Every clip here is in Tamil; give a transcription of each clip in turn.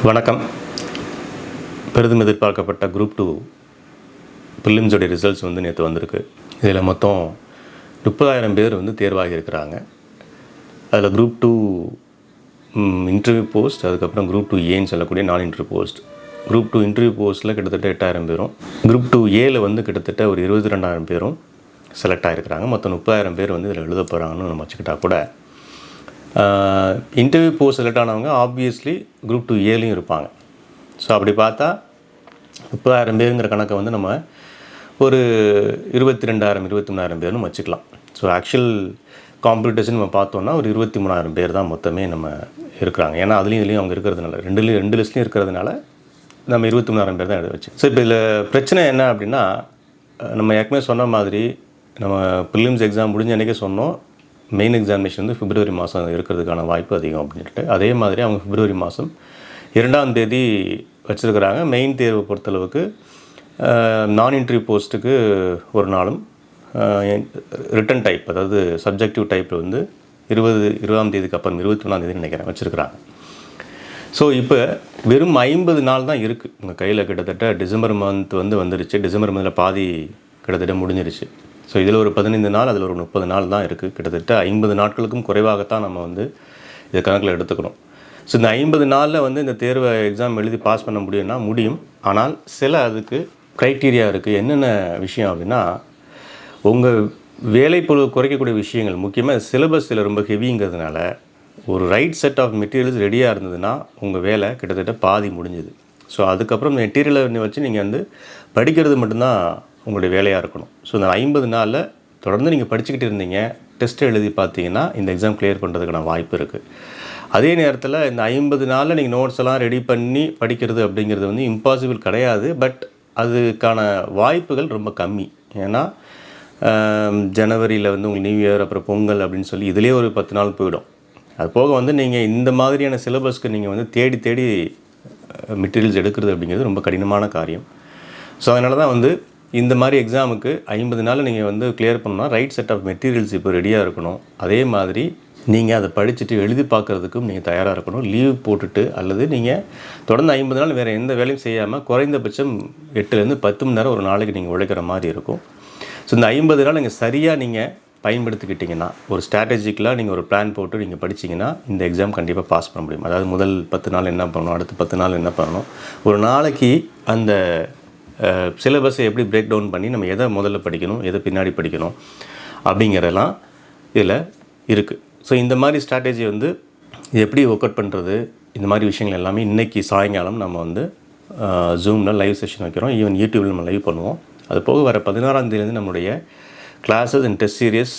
வணக்கம். பெரிதும் எதிர்பார்க்கப்பட்ட குரூப் 2 ப்ரிலிம்ஸோடைய ரிசல்ட்ஸ் நேற்று வந்திருக்கு. இதில் மொத்தம் 30,000 பேர் தேர்வாகி இருக்கிறாங்க. அதில் குரூப் 2 இன்டர்வியூ போஸ்ட், அதுக்கப்புறம் குரூப் 2 ஏன்னு சொல்லக்கூடிய நான் இன்டர்வியூ போஸ்ட். குரூப் 2 இன்டர்வியூ போஸ்ட்டில் கிட்டத்தட்ட 8,000 பேரும், குரூப் 2 ஏல கிட்டத்தட்ட ஒரு 22,000 பேரும் செலக்ட் ஆகிருக்கிறாங்க. மொத்தம் 30,000 பேர் இதில் எழுத போகிறாங்கன்னு நம்ம வச்சுக்கிட்டா கூட, இன்டர்வியூ போஸ்ட் செலக்ட் ஆனவங்க ஆப்வியஸ்லி குரூப் 2 ஏலையும் இருப்பாங்க. ஸோ அப்படி பார்த்தா 30,000 பேருங்கிற கணக்கை நம்ம ஒரு 22,000 23,000 பேர்னு வச்சுக்கலாம். ஸோ ஆக்சுவல் காம்படிஷன் நம்ம பார்த்தோன்னா ஒரு 23,000 பேர் தான் மொத்தமே நம்ம இருக்கிறாங்க. ஏன்னா அதுலேயும் இதுலேயும் அவங்க இருக்கிறதுனால ரெண்டு லிஸ்ட்லேயும் இருக்கிறதுனால நம்ம 23,000 பேர் தான் எழுத வச்சு. ஸோ இப்போ இதில் பிரச்சனை என்ன அப்படின்னா, நம்ம ஏற்கனவே சொன்ன மாதிரி நம்ம ப்ரிலிம்ஸ் எக்ஸாம் முடிஞ்ச அன்றைக்கே சொன்னோம், மெயின் எக்ஸாமினேஷன் பிப்ரவரி மாதம் இருக்கிறதுக்கான வாய்ப்பு அதிகம் அப்படின்ட்டு. அதே மாதிரி அவங்க பிப்ரவரி மாதம் 2ஆம் தேதி வச்சுருக்கிறாங்க. மெயின் தேர்வை பொறுத்தளவுக்கு நான் இன்டர்வியூ போஸ்ட்டுக்கு ஒரு நாளும், ரிட்டன் டைப் அதாவது சப்ஜெக்டிவ் டைப்பில் 20ஆம் தேதிக்கு அப்புறம் 21ஆம் தேதி நினைக்கிறேன் வச்சுருக்கிறாங்க. ஸோ இப்போ வெறும் 50 நாள் தான் இருக்குது உங்கள் கையில். கிட்டத்தட்ட டிசம்பர் மந்த் வந்துருச்சு. டிசம்பர் மந்தில் பாதி கிட்டத்தட்ட முடிஞ்சிருச்சு. ஸோ இதில் ஒரு 15 நாள், அதில் ஒரு 30 நாள் தான் இருக்குது. கிட்டத்தட்ட 50 நாட்களுக்கும் குறைவாகத்தான் நம்ம இதை கணக்கில் எடுத்துக்கணும். ஸோ இந்த 50 நாளில் இந்த தேர்வை எக்ஸாம் எழுதி பாஸ் பண்ண முடியும்னா முடியும். ஆனால் சில அதுக்கு க்ரைட்டீரியா இருக்குது. என்னென்ன விஷயம் அப்படின்னா, உங்கள் வேலைப்பொழுது குறைக்கக்கூடிய விஷயங்கள், முக்கியமாக சிலபஸில் ரொம்ப ஹெவிங்கிறதுனால ஒரு ரைட் செட் ஆஃப் மெட்டீரியல்ஸ் ரெடியாக இருந்ததுன்னா உங்கள் வேலை கிட்டத்தட்ட பாதி முடிஞ்சுது. ஸோ அதுக்கப்புறம் மெட்டீரியலை வச்சு நீங்கள் படிக்கிறது மட்டும்தான் உங்களுடைய வேலையாக இருக்கணும். ஸோ இந்த 50 நாளில் தொடர்ந்து நீங்கள் படிச்சுக்கிட்டு இருந்தீங்க, டெஸ்ட் எழுதி பார்த்தீங்கன்னா இந்த எக்ஸாம் கிளியர் பண்ணுறதுக்கான வாய்ப்பு இருக்குது. அதே நேரத்தில் இந்த 50 நாளில் நீங்கள் நோட்ஸ் எல்லாம் ரெடி பண்ணி படிக்கிறது அப்படிங்கிறது இம்பாசிபிள் கிடையாது. பட் அதுக்கான வாய்ப்புகள் ரொம்ப கம்மி. ஏன்னா ஜனவரியில் உங்களுக்கு நியூ இயர், அப்புறம் பொங்கல் அப்படின்னு சொல்லி இதிலே ஒரு 10 நாள் போயிடும். அது போக நீங்கள் இந்த மாதிரியான சிலபஸ்க்கு நீங்கள் தேடி தேடி மெட்டீரியல்ஸ் எடுக்கிறது அப்படிங்கிறது ரொம்ப கடினமான காரியம். ஸோ அதனால தான் இந்த மாதிரி எக்ஸாமுக்கு 50 நாள் நீங்கள் கிளியர் பண்ணணும்னா ரைட் செட் ஆஃப் மெட்டீரியல்ஸ் இப்போ ரெடியாக இருக்கணும். அதே மாதிரி நீங்கள் அதை படிச்சுட்டு எழுதி பார்க்குறதுக்கும் நீங்கள் தயாராக இருக்கணும். லீவ் போட்டுட்டு அல்லது நீங்கள் தொடர்ந்து 50 நாள் வேறு எந்த வேலையும் செய்யாமல் குறைந்தபட்சம் 8லேருந்து 10 மணி நேரம் ஒரு நாளைக்கு நீங்கள் உழைக்கிற மாதிரி இருக்கும். ஸோ இந்த 50 நாள் நீங்கள் சரியாக நீங்கள் பயன்படுத்திக்கிட்டிங்கன்னா, ஒரு ஸ்ட்ராட்டஜிக்கலாக நீங்கள் ஒரு பிளான் போட்டு நீங்கள் படிச்சிங்கன்னா இந்த எக்ஸாம் கண்டிப்பாக பாஸ் பண்ண முடியும். அதாவது முதல் 10 நாள் என்ன பண்ணணும், அடுத்த 10 நாள் என்ன பண்ணணும், ஒரு நாளைக்கு அந்த சிலபஸை எப்படி பிரேக் டவுன் பண்ணி நம்ம எதை முதல்ல படிக்கணும், எதை பின்னாடி படிக்கணும் அப்படிங்கிறதெல்லாம் இதில் இருக்குது. ஸோ இந்த மாதிரி ஸ்ட்ராட்டஜி எப்படி ஒர்க் அவுட் பண்ணுறது, இந்த மாதிரி விஷயங்கள் எல்லாமே இன்றைக்கி சாயங்காலம் நம்ம ஜூமில் லைவ் செஷன் வைக்கிறோம். ஈவன் யூடியூப்பில் நம்ம லைவ் பண்ணுவோம். அது போக வர 16ஆம் தேதியிலேருந்து நம்மளுடைய classes and test serious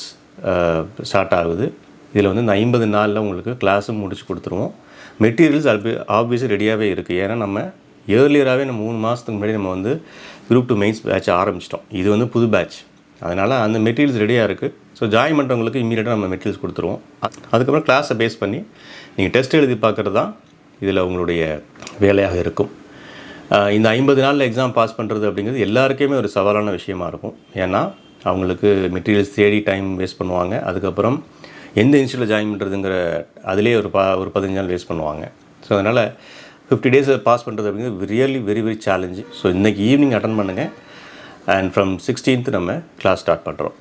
start ஆகுது. இதில் இந்த 50 நாளில் உங்களுக்கு கிளாஸும் முடிச்சு கொடுத்துருவோம். மெட்டீரியல்ஸ் ஆப்வியஸாக ரெடியாகவே இருக்குது. ஏன்னா நம்ம ஏர்லியராகவே நம்ம 3 மாதத்துக்கு முன்னாடி நம்ம குரூப் 2 மெயின்ஸ் பேட்ச் ஆரம்பிச்சிட்டோம். இது புது பேட்ச். அதனால் அந்த மெட்டீரியல்ஸ் ரெடியாக இருக்குது. ஸோ ஜாயின் பண்ணுறவங்களுக்கு இம்மீடியட்டாக நம்ம மெட்டீரியல்ஸ் கொடுத்துருவோம். அதுக்கப்புறம் கிளாஸை பேஸ் பண்ணி நீங்கள் டெஸ்ட் எழுதி பார்க்குறது தான் இதில் உங்களுடைய வேலையாக இருக்கும். இந்த 50 நாளில் எக்ஸாம் பாஸ் பண்ணுறது அப்படிங்கிறது எல்லாருக்குமே ஒரு சவாலான விஷயமா இருக்கும். ஏன்னா அவங்களுக்கு மெட்டீரியல்ஸ் தேடி டைம் வேஸ்ட் பண்ணுவாங்க. அதுக்கப்புறம் எந்த இன்ஸ்டியூட்டில் ஜாயின் பண்ணுறதுங்கிற அதிலே ஒரு 15 நாள் வேஸ்ட் பண்ணுவாங்க. ஸோ அதனால் 50 டேஸை பாஸ் பண்ணுறது அப்படிங்கிறது really very very challenge. So இன்றைக்கி ஈவினிங் அட்டன் பண்ணுங்கள். அண்ட் ஃப்ரம் 16th நம்ம கிளாஸ் ஸ்டார்ட் பண்ணுறோம்.